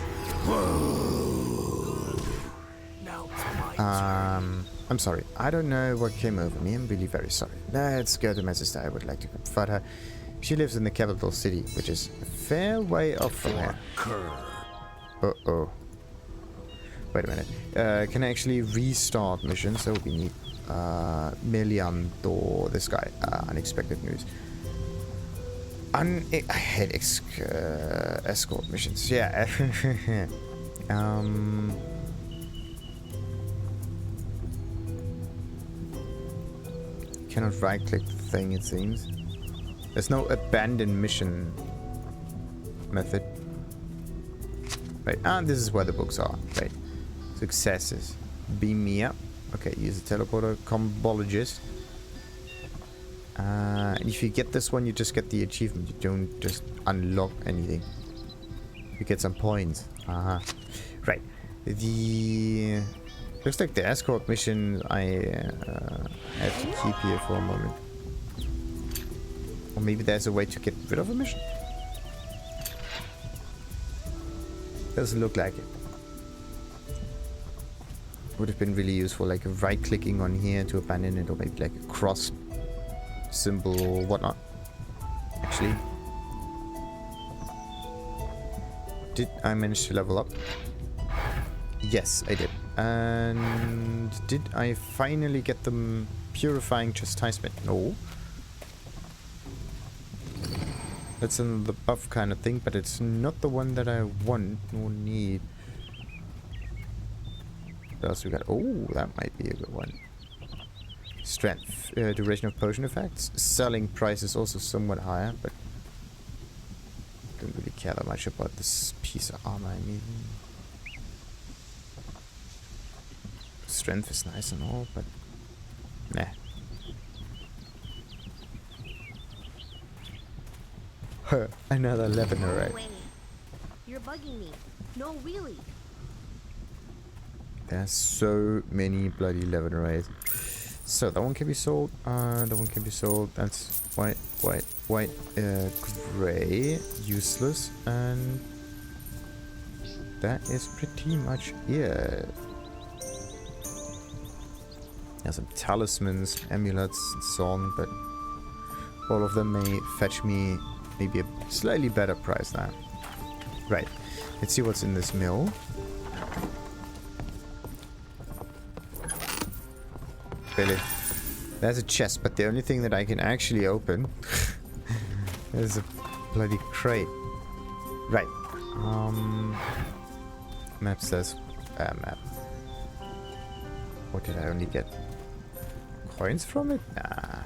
I'm sorry. I don't know what came over me. I'm really very sorry. Let's go to my sister. I would like to comfort her. She lives in the capital city, which is a fair way off from here. Uh-oh. Wait a minute. Can I actually restart missions? That would be neat. Meliandor, this guy. Unexpected news. I hate escort missions. Yeah. Cannot right-click the thing, it seems. There's no abandon mission method. Right, and this is where the books are. Right. Successes. Beam me up. Okay, use the teleporter. Kobologist. And if you get this one, you just get the achievement. You don't just unlock anything. You get some points. Right. The... Looks like the escort mission I have to keep here for a moment. Or maybe there's a way to get rid of a mission? Doesn't look like it. Would have been really useful, like right-clicking on here to abandon it, or maybe like a cross symbol or whatnot. Actually, did I manage to level up? Yes, I did. And did I finally get the purifying chastisement? No. That's the buff kind of thing, but it's not the one that I want or need. What else we got? Oh, that might be a good one. Strength. Duration of potion effects. Selling price is also somewhat higher, but don't really care that much about this piece of armor, I mean. Strength is nice and all, but nah. Another 11 array. Wait, you're bugging me. No, really. There's so many bloody 11 arrays. So that one can be sold. That one can be sold. That's white, gray, useless, and that is pretty much it. There's some talismans, amulets, and so on, but all of them may fetch me maybe a slightly better price now. Right, let's see what's in this mill. Really? There's a chest, but the only thing that I can actually open is a bloody crate. Right. Map says... map. What did I only get? Coins from it? Nah.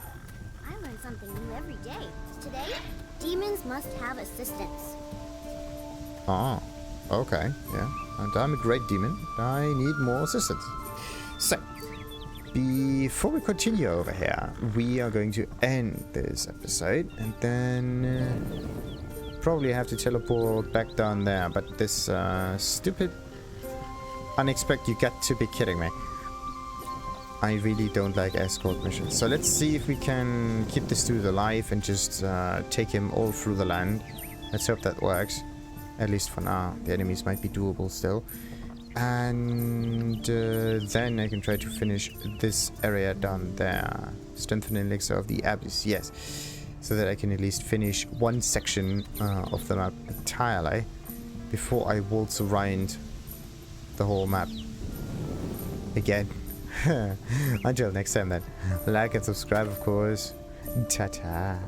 I learn something new every day. Today, demons must have assistants. Oh. Okay, yeah. And I'm a great demon. I need more assistance. So, before we continue over here, we are going to end this episode. And then probably have to teleport back down there. But this stupid unexpected... You got to be kidding me. I really don't like escort missions. So let's see if we can keep this dude alive and just take him all through the land. Let's hope that works. At least for now. The enemies might be doable still. And then I can try to finish this area down there. Strengthen the Elixir of the Abbess. Yes. So that I can at least finish one section of the map entirely before I waltz around the whole map again. Until next time then. Like and subscribe, of course. Ta-ta.